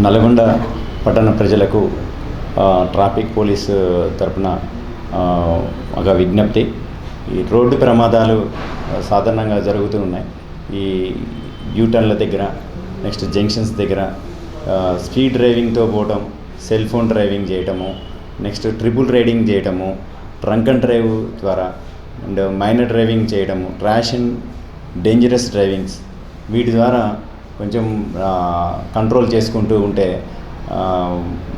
నల్గొండ పట్టణ ప్రజలకు traffic police తరపున ఒక విజ్ఞప్తి. ఈ రోడ్డు ప్రమాదాలు సాధారణంగా జరుగుతూ ఉన్నాయి. ఈ యూటర్న్ల దగ్గర, నెక్స్ట్ జంక్షన్స్ దగ్గర స్పీడ్ డ్రైవింగ్తో పోవడం, సెల్ ఫోన్ డ్రైవింగ్ చేయటము, నెక్స్ట్ ట్రిపుల్ రైడింగ్ చేయటము, డ్రంక్ అండ్ డ్రైవ్ ద్వారా అండ్ మైనర్ డ్రైవింగ్ చేయడము, ర్యాష్ అండ్ డేంజరస్ డ్రైవింగ్స్, వీటి ద్వారా కొంచెం కంట్రోల్ చేసుకుంటూ ఉంటే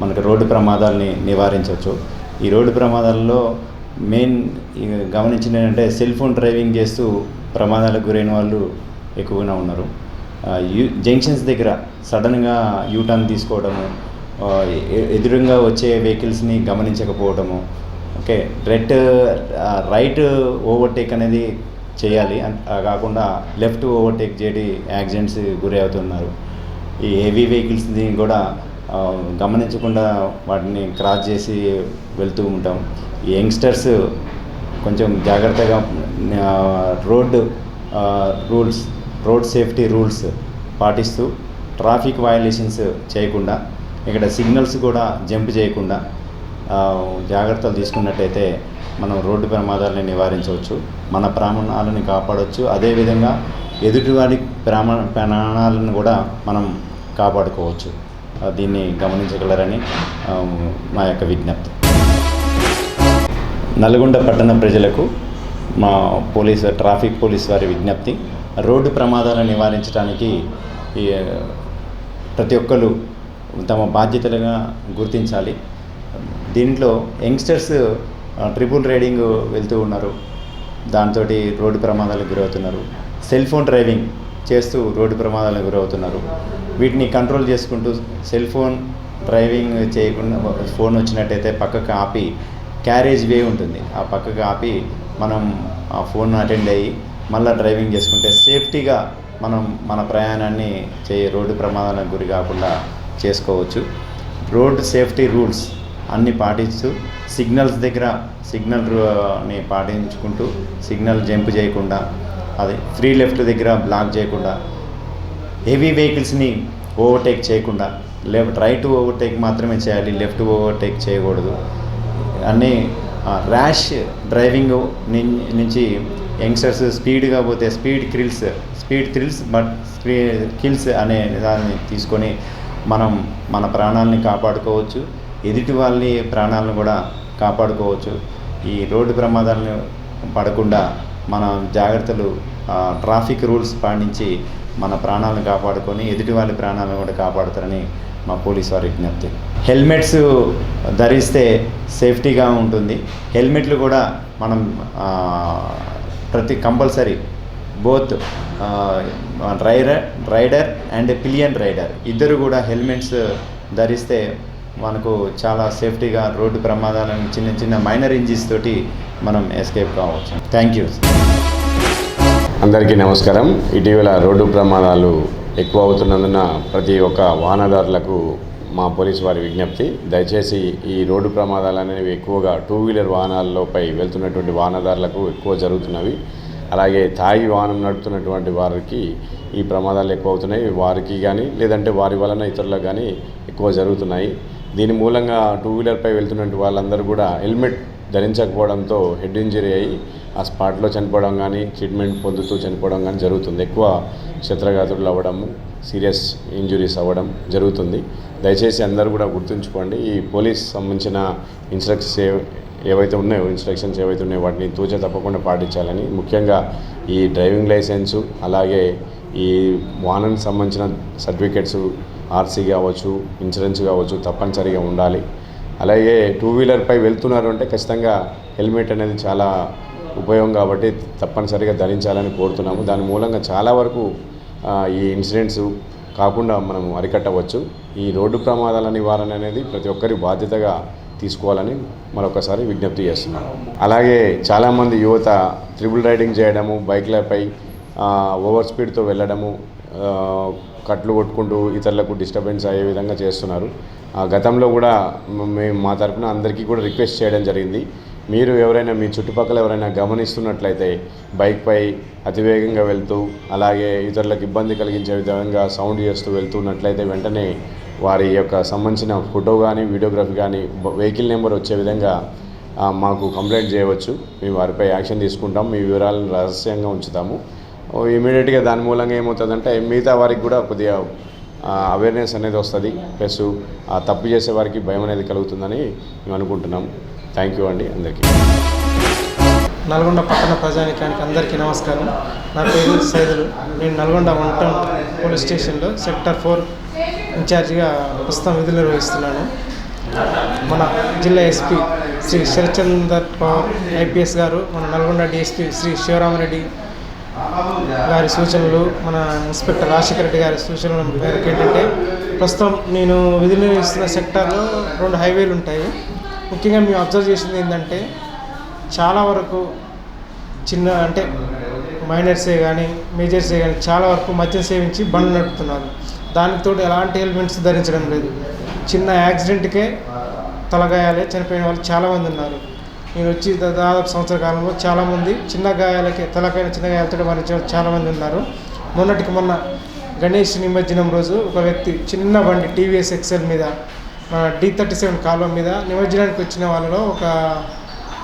మనకు రోడ్డు ప్రమాదాలని నివారించవచ్చు. ఈ రోడ్డు ప్రమాదాల్లో మెయిన్ గమనించింది ఏంటంటే సెల్ ఫోన్ డ్రైవింగ్ చేస్తూ ప్రమాదాలకు గురైన వాళ్ళు ఎక్కువగా ఉన్నారు. జంక్షన్స్ దగ్గర సడన్గా యూటర్న్ తీసుకోవడము, ఎదురుగా వచ్చే వెహికల్స్ని గమనించకపోవడము, ఓకే రైట్ ఓవర్టేక్ అనేది చేయాలి. కాకుండా లెఫ్ట్ ఓవర్టేక్ చేయడం యాక్సిడెంట్స్ గురి అవుతున్నారు. ఈ హెవీ వెహికల్స్ని కూడా గమనించకుండా వాటిని క్రాస్ చేసి వెళ్తూ ఉంటాం. ఈ యంగ్స్టర్స్ కొంచెం జాగ్రత్తగా రోడ్ సేఫ్టీ రూల్స్ పాటిస్తూ ట్రాఫిక్ వయలేషన్స్ చేయకుండా, ఇక్కడ సిగ్నల్స్ కూడా జంప్ చేయకుండా జాగ్రత్తలు తీసుకున్నట్టయితే మనం రోడ్డు ప్రమాదాలని నివారించవచ్చు, మన ప్రాణాలను కాపాడవచ్చు. అదేవిధంగా ఎదుటివారి ప్రాణాలను కూడా మనం కాపాడుకోవచ్చు. దీన్ని గమనించగలరని మా యొక్క విజ్ఞప్తి. నల్గొండ పట్టణ ప్రజలకు మా ట్రాఫిక్ పోలీస్ వారి విజ్ఞప్తి. రోడ్డు ప్రమాదాలను నివారించడానికి ప్రతి ఒక్కరు తమ బాధ్యతలుగా గుర్తించాలి. దీంట్లో యంగ్స్టర్స్ ట్రిపుల్ రైడింగ్ వెళ్తూ ఉన్నారు, దాంతో రోడ్డు ప్రమాదాలకు గురవుతున్నారు. సెల్ ఫోన్ డ్రైవింగ్ చేస్తూ రోడ్డు ప్రమాదాలకు గురవుతున్నారు. వీటిని కంట్రోల్ చేసుకుంటూ సెల్ ఫోన్ డ్రైవింగ్ చేయకుండా, ఫోన్ వచ్చినట్టయితే పక్కకు ఆపి, క్యారేజ్ వే ఉంటుంది, ఆ పక్కకు ఆపి మనం ఆ ఫోన్ అటెండ్ అయ్యి మళ్ళీ డ్రైవింగ్ చేసుకుంటే సేఫ్టీగా మనం మన ప్రయాణాన్ని రోడ్డు ప్రమాదాలకు గురి కాకుండా చేసుకోవచ్చు. రోడ్ సేఫ్టీ రూల్స్ అన్నీ పాటిస్తూ సిగ్నల్ని పాటించుకుంటూ సిగ్నల్ జంప్ చేయకుండా, అది ఫ్రీ లెఫ్ట్ దగ్గర బ్లాక్ చేయకుండా, హెవీ వెహికల్స్ని ఓవర్టేక్ చేయకుండా, రైట్ ఓవర్టేక్ మాత్రమే చేయాలి, లెఫ్ట్ ఓవర్టేక్ చేయకూడదు. అన్నీ ర్యాష్ డ్రైవింగ్ నుంచి యంగ్స్టర్స్ స్పీడ్గా పోతే స్పీడ్ థ్రిల్స్ బట్ కిల్స్ అనే దాన్ని తీసుకొని మనం మన ప్రాణాలని కాపాడుకోవచ్చు, ఎదుటి వాళ్ళ ప్రాణాలను కూడా కాపాడుకోవచ్చు. ఈ రోడ్డు ప్రమాదాలను పడకుండా మన జాగ్రత్తలు, ట్రాఫిక్ రూల్స్ పాటించి మన ప్రాణాలను కాపాడుకొని ఎదుటి వాళ్ళ ప్రాణాలను కూడా కాపాడుతారని మా పోలీస్ వారి విజ్ఞప్తి. హెల్మెట్స్ ధరిస్తే సేఫ్టీగా ఉంటుంది. హెల్మెట్లు కూడా మనం compulsory both rider and pillion rider ఇద్దరు కూడా హెల్మెట్స్ ధరిస్తే మనకు చాలా సేఫ్టీగా రోడ్డు ప్రమాదాలను చిన్న మైనర్ ఇంజరీస్ తోటి మనం ఎస్కేప్ కావచ్చు. Thank you. అందరికీ నమస్కారం. ఇటీవల రోడ్డు ప్రమాదాలు ఎక్కువ అవుతున్నందున ప్రతి ఒక్క వాహనదారులకు మా పోలీసు వారి విజ్ఞప్తి, దయచేసి ఈ రోడ్డు ప్రమాదాలు అనేవి ఎక్కువగా 2 వీలర్ వాహనాలపై వెళ్తున్నటువంటి వాహనదారులకు ఎక్కువ జరుగుతున్నవి. అలాగే తాగి వాహనం నడుపుతున్నటువంటి వారికి ఈ ప్రమాదాలు ఎక్కువ అవుతున్నాయి. వారికి కానీ లేదంటే వారి వలన ఇతరులకు కానీ ఎక్కువ జరుగుతున్నాయి. దీని మూలంగా 2 వీలర్పై వెళ్తున్నటువంటి వాళ్ళందరూ కూడా హెల్మెట్ ధరించకపోవడంతో హెడ్ ఇంజరీ అయ్యి ఆ స్పాట్లో చనిపోవడం కానీ, ట్రీట్మెంట్ పొందుతూ చనిపోవడం కానీ జరుగుతుంది. ఎక్కువ క్షత్రఘాతులు అవ్వడము, సీరియస్ ఇంజురీస్ అవ్వడం జరుగుతుంది. దయచేసి అందరూ కూడా గుర్తుంచుకోండి. ఈ పోలీస్ సంబంధించిన ఇన్స్ట్రక్షన్స్ ఏవైతే ఉన్నాయో వాటిని తూచ తప్పకుండా పాటించాలని, ముఖ్యంగా ఈ డ్రైవింగ్ లైసెన్సు, అలాగే ఈ వాహనానికి సంబంధించిన సర్టిఫికెట్స్, ఆర్సీ కావచ్చు, ఇన్సూరెన్స్ కావచ్చు తప్పనిసరిగా ఉండాలి. అలాగే 2 వీలర్పై వెళ్తున్నారు అంటే ఖచ్చితంగా హెల్మెట్ అనేది చాలా ఉపయోగం కాబట్టి తప్పనిసరిగా ధరించాలని కోరుతున్నాము. దాని మూలంగా చాలా వరకు ఈ ఇన్సిడెంట్స్ కాకుండా మనం అరికట్టవచ్చు. ఈ రోడ్డు ప్రమాదాల నివారణ అనేది ప్రతి ఒక్కరి బాధ్యతగా తీసుకోవాలని మరొకసారి విజ్ఞప్తి చేస్తున్నాను. అలాగే చాలామంది యువత ట్రిపుల్ రైడింగ్ చేయడము, బైక్లపై ఓవర్ స్పీడ్తో వెళ్ళడము, కట్లు కొట్టుకుంటూ ఇతరులకు డిస్టర్బెన్స్ అయ్యే విధంగా చేస్తున్నారు. గతంలో కూడా మేము మా తరఫున అందరికీ కూడా రిక్వెస్ట్ చేయడం జరిగింది. మీరు ఎవరైనా మీ చుట్టుపక్కల ఎవరైనా గమనిస్తున్నట్లయితే బైక్పై అతివేగంగా వెళ్తూ అలాగే ఇతరులకు ఇబ్బంది కలిగించే విధంగా సౌండ్ చేస్తూ వెళ్తున్నట్లయితే వెంటనే వారి యొక్క సంబంధించిన ఫోటో కానీ వీడియోగ్రఫీ కానీ వెహికల్ నెంబర్ వచ్చే విధంగా మాకు కంప్లైంట్ చేయవచ్చు. మేము వారిపై యాక్షన్ తీసుకుంటాం. మీ వివరాలను రహస్యంగా ఉంచుతాము. ఇమీడియట్గా దాని మూలంగా ఏమవుతుందంటే మిగతా వారికి కూడా కొద్దిగా అవేర్నెస్ అనేది వస్తుంది. ప్లస్ తప్పు చేసే వారికి భయం అనేది కలుగుతుందని మేము అనుకుంటున్నాం. థ్యాంక్ యూ అండి అందరికీ. నల్గొండ పట్టణ ప్రజానికానికి అందరికీ నమస్కారం. నా పేరు సైదులు. నేను నల్గొండ 1 టౌన్ పోలీస్ స్టేషన్లో సెక్టర్ 4 ఇన్ఛార్జిగా ప్రస్తుతం విధులు నిర్వహిస్తున్నాను. మన జిల్లా ఎస్పీ శ్రీ శరత్చందర్ పవార్ ఐపీఎస్ గారు, మన నల్గొండ డిఎస్పీ శ్రీ శివరామరెడ్డి గారి సూచనలు, మన ఇన్స్పెక్టర్ రాజశేఖర రెడ్డి గారి సూచనల మేరకు ఏంటంటే ప్రస్తుతం నేను విధులు నిర్వహిస్తున్న సెక్టార్లో 2 హైవేలు ఉంటాయి. ముఖ్యంగా మేము అబ్జర్వ్ చేసింది ఏంటంటే చాలా వరకు అంటే మైనర్సే కానీ మేజర్సే కానీ చాలా వరకు మద్యం సేవించి బండ్లు నడుపుతున్నారు. దానితో ఎలాంటి హెల్మెట్స్ ధరించడం లేదు. చిన్న యాక్సిడెంట్కే తలగాయాలే చనిపోయిన వాళ్ళు చాలామంది ఉన్నారు. నేను వచ్చి దాదాపు సంవత్సర కాలంలో చాలామంది చిన్న గాయాలకే చిన్న గాయాలతో మరణించిన వాళ్ళు చాలామంది ఉన్నారు. మొన్న గణేష్ నిమజ్జనం రోజు ఒక వ్యక్తి చిన్న బండి టీవీఎస్ ఎక్సెల్ మీద D37 కాలువ మీద నిమజ్జనానికి వచ్చిన వాళ్ళలో ఒక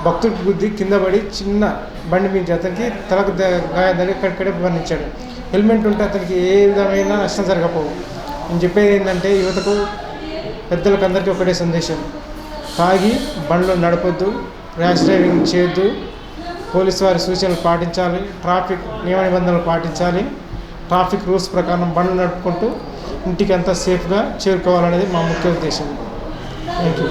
భక్తుడికి గుద్ది కింద పడి చిన్న బండి మీద అతనికి తలకు గాయం ఎక్కడికడే మరణించాడు. హెల్మెట్ ఉంటే అతనికి ఏ విధమైన నష్టం జరగకపోవు. నేను చెప్పేది ఏంటంటే యువతకు పెద్దలకు అందరికీ ఒకటే సందేశం: తాగి బండ్లు నడపొద్దు, ర్యాష్ డ్రైవింగ్ చేయొద్దు, పోలీసు వారి సూచనలు పాటించాలి, ట్రాఫిక్ నియమ నిబంధనలు పాటించాలి, ట్రాఫిక్ రూల్స్ ప్రకారం బండ్లు నడుపుకుంటూ ఇంటికి అంతా సేఫ్గా చేరుకోవాలనేది మా ముఖ్య ఉద్దేశం. Thank you.